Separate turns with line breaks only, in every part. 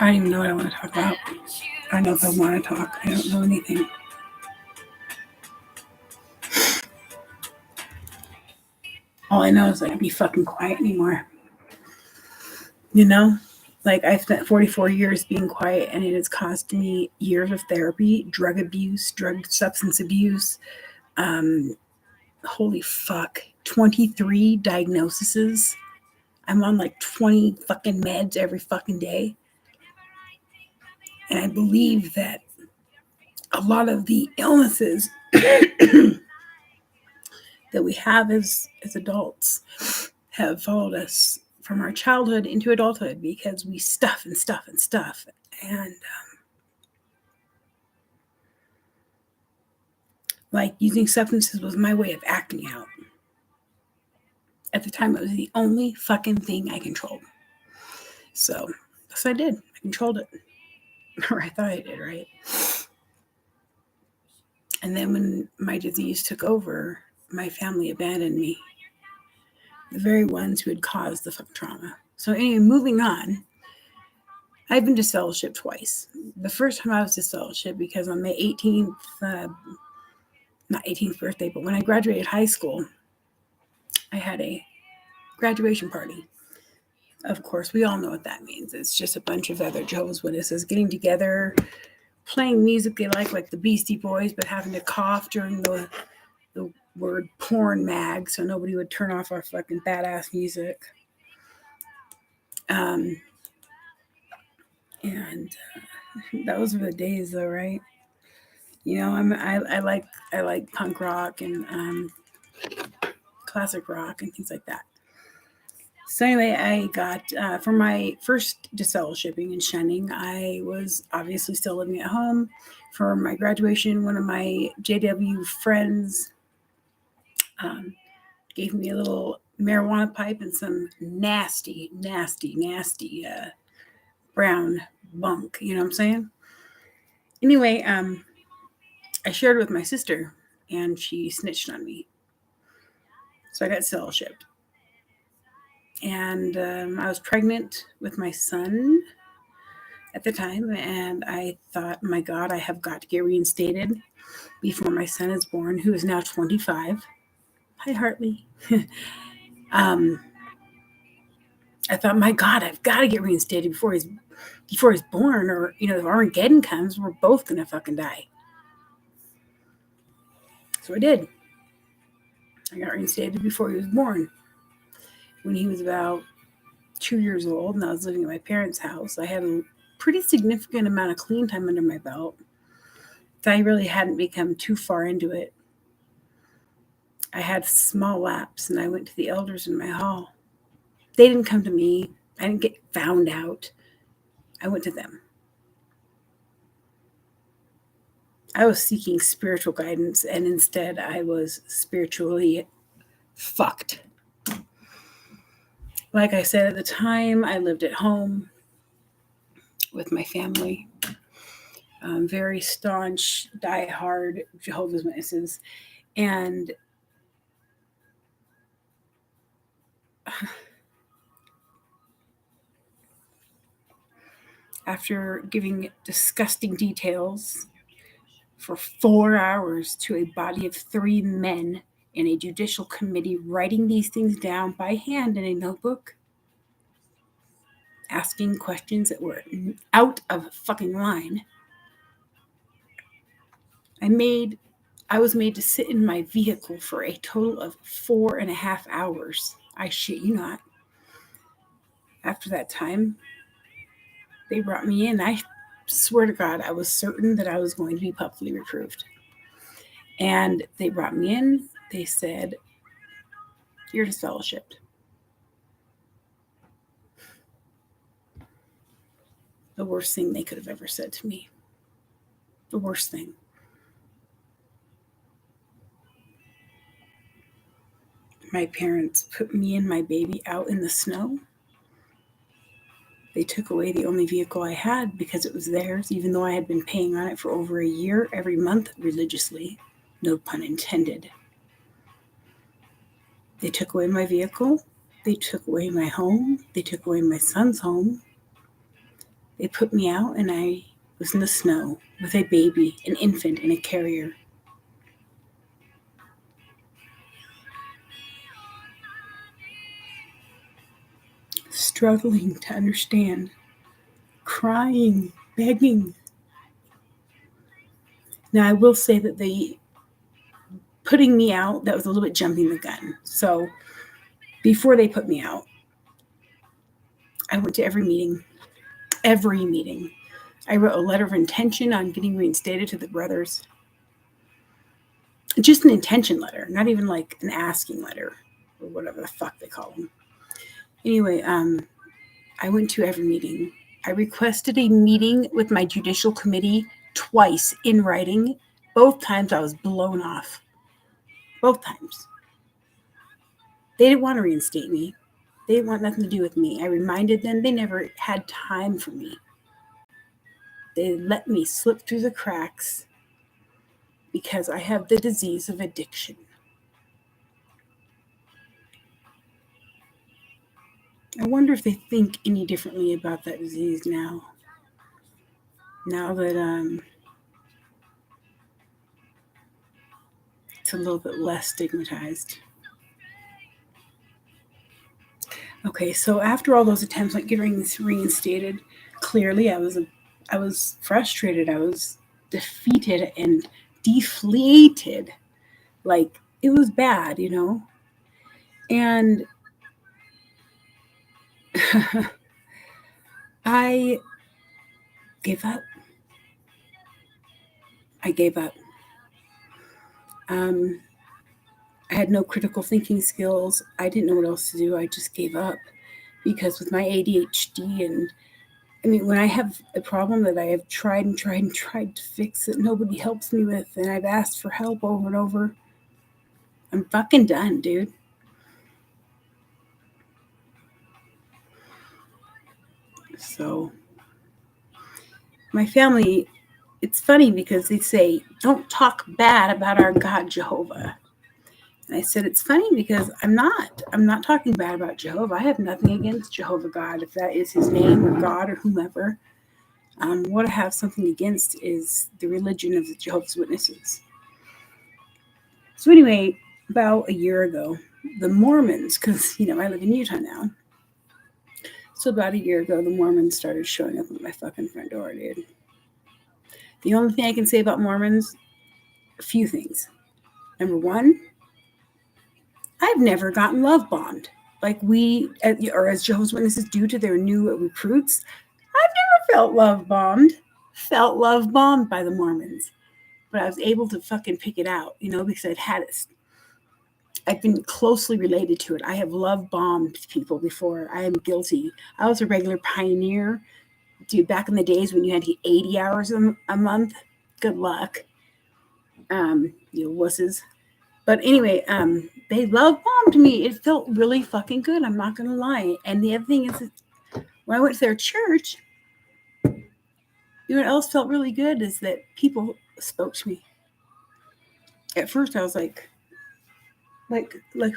I don't even know what I want to talk about. I don't know if I want to talk. I don't know anything. All I know is I can't be fucking quiet anymore. You know? Like, I've spent 44 years being quiet, and it has cost me years of therapy, drug abuse, drug substance abuse. Holy fuck. 23 diagnoses. I'm on like 20 fucking meds every fucking day. And I believe that a lot of the illnesses that we have as adults have followed us from our childhood into adulthood because we stuff and stuff and stuff. And like using substances was my way of acting out. At the time, it was the only fucking thing I controlled. So that's what I did. I controlled it. Or I thought I did, right? And then when my disease took over, my family abandoned me. The very ones who had caused the fucking trauma. So anyway, moving on. I've been disfellowshipped twice. The first time I was disfellowshipped because on my 18th, not 18th birthday, but when I graduated high school, I had a graduation party. Of course, we all know what that means. It's just a bunch of other Jehovah's Witnesses getting together, playing music they like the Beastie Boys, but having to cough during the word porn mag so nobody would turn off our fucking badass music. And those were the days, though, right? You know, I like punk rock and classic rock and things like that. So anyway, I got for my first disfellowshipping and shunning, I was obviously still living at home. For my graduation, one of my JW friends gave me a little marijuana pipe and some nasty brown bunk. You know what I'm saying? Anyway, I shared it with my sister, and she snitched on me. So I got disfellowshipped. And I was pregnant with my son at the time, and I thought, my God, I have got to get reinstated before my son is born, who is now 25. Hi, Hartley. I thought, my God, I've got to get reinstated before he's born, or if Armageddon comes, we're both gonna fucking die. So I did. I got reinstated before he was born. When he was about 2 years old, and I was living at my parents' house, I had a pretty significant amount of clean time under my belt. I really hadn't become too far into it. I had small lapse, and I went to the elders in my hall. They didn't come to me. I didn't get found out. I went to them. I was seeking spiritual guidance, and instead I was spiritually fucked. Like I said, at the time, I lived at home with my family. Very staunch, die-hard Jehovah's Witnesses. And after giving disgusting details for 4 hours to a body of 3 men in a judicial committee, writing these things down by hand in a notebook, asking questions that were out of fucking line, I was made to sit in my vehicle for a total of 4.5 hours. I shit you not. After that time, they brought me in. I swear to God, I was certain that I was going to be publicly reproved. And they brought me in. They said, "You're disfellowshipped." The worst thing they could have ever said to me. The worst thing. My parents put me and my baby out in the snow. They took away the only vehicle I had because it was theirs, even though I had been paying on it for over a year every month religiously. No pun intended. They took away my vehicle. They took away my home. They took away my son's home. They put me out, and I was in the snow with a baby, an infant, in a carrier. Struggling to understand, crying, begging. Now, I will say that the putting me out, that was a little bit jumping the gun. So before they put me out, I went to every meeting. Every meeting. I wrote a letter of intention on getting reinstated to the brothers. Just an intention letter, not even like an asking letter or whatever the fuck they call them. Anyway, I went to every meeting. I requested a meeting with my judicial committee twice in writing. Both times I was blown off. Both times. They didn't want to reinstate me. They didn't want nothing to do with me. I reminded them they never had time for me. They let me slip through the cracks because I have the disease of addiction. I wonder if they think any differently about that disease now. Now that it's a little bit less stigmatized. Okay, so after all those attempts at getting reinstated, clearly I was frustrated. I was defeated and deflated. Like, it was bad, you know? And I gave up. I gave up. I had no critical thinking skills. I didn't know what else to do. I just gave up because with my ADHD and I mean, when I have a problem that I have tried and tried and tried to fix that nobody helps me with, and I've asked for help over and over, I'm fucking done, dude. So, my family, it's funny because they say, don't talk bad about our God, Jehovah. And I said, it's funny because I'm not talking bad about Jehovah. I have nothing against Jehovah God, if that is his name or God or whomever. What I have something against is the religion of the Jehovah's Witnesses. So anyway, about a year ago, the Mormons, because, you know, I live in Utah now. So about a year ago, the Mormons started showing up at my fucking front door, dude. The only thing I can say about Mormons, a few things. Number one, I've never gotten love bombed like we, or as Jehovah's Witnesses do to their new recruits. I've never felt love bombed. Felt love bombed by the Mormons. But I was able to fucking pick it out, you know, because I'd had it. I've been closely related to it. I have love bombed people before. I am guilty. I was a regular pioneer. Dude, back in the days when you had to get 80 hours a month, good luck. You wusses. But anyway, they love bombed me. It felt really fucking good. I'm not going to lie. And the other thing is, when I went to their church, you know what else felt really good is that people spoke to me. At first, I was like, who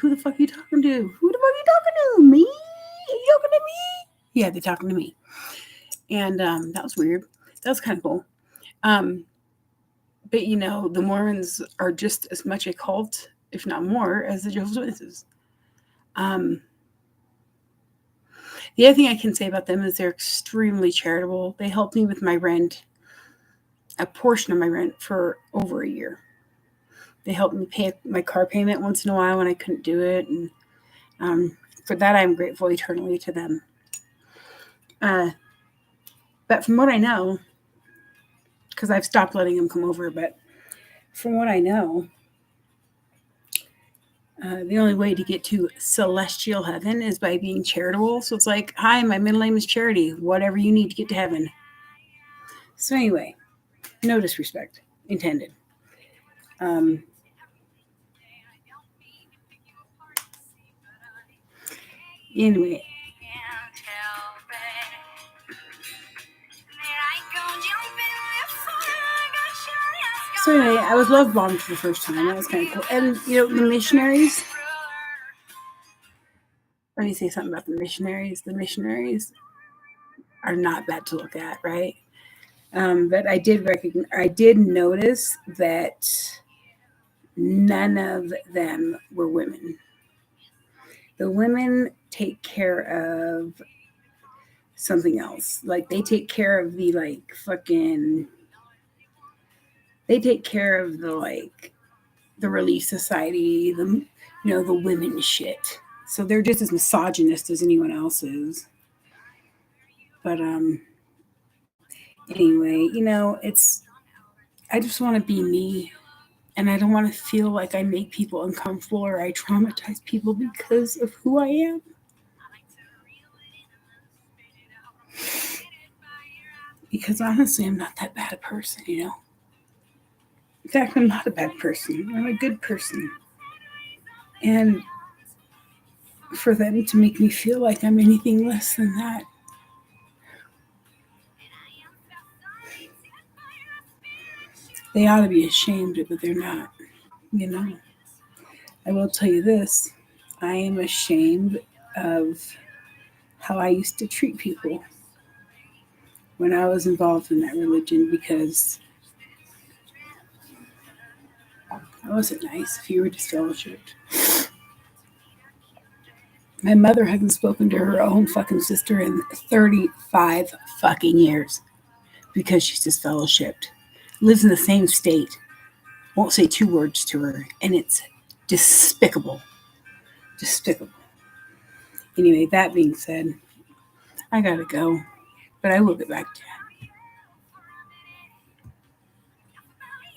the fuck are you talking to? Who the fuck are you talking to? Me? Are you talking to me? Yeah, they're talking to me. And that was weird. That was kind of cool. But, you know, the Mormons are just as much a cult, if not more, as the Jehovah's Witnesses. The other thing I can say about them is they're extremely charitable. They helped me with my rent, a portion of my rent, for over a year. They helped me pay my car payment once in a while when I couldn't do it. And for that, I'm grateful eternally to them. But from what I know, because I've stopped letting them come over, but from what I know, the only way to get to celestial heaven is by being charitable. So it's like, hi, my middle name is Charity. Whatever you need to get to heaven. So anyway, no disrespect intended. Anyway, So anyway, I was love bombed for the first time. That was kind of cool. And the missionaries. Let me say something about the missionaries. The missionaries are not bad to look at, right? But I did notice that none of them were women. The women take care of something else. Like they take care of the they take care of the Relief Society, the women shit. So they're just as misogynist as anyone else is. But anyway, I just want to be me, and I don't want to feel like I make people uncomfortable or I traumatize people because of who I am. Because honestly, I'm not that bad a person, In fact, I'm not a bad person. I'm a good person. And for them to make me feel like I'm anything less than that, they ought to be ashamed, but they're not. I will tell you this. I am ashamed of how I used to treat people when I was involved in that religion, because I wasn't nice if you were disfellowshipped. My mother hasn't spoken to her own fucking sister in 35 fucking years because she's disfellowshipped. Lives in the same state. Won't say 2 words to her. And it's despicable. Despicable. Anyway, that being said, I gotta go. But I will get back to you.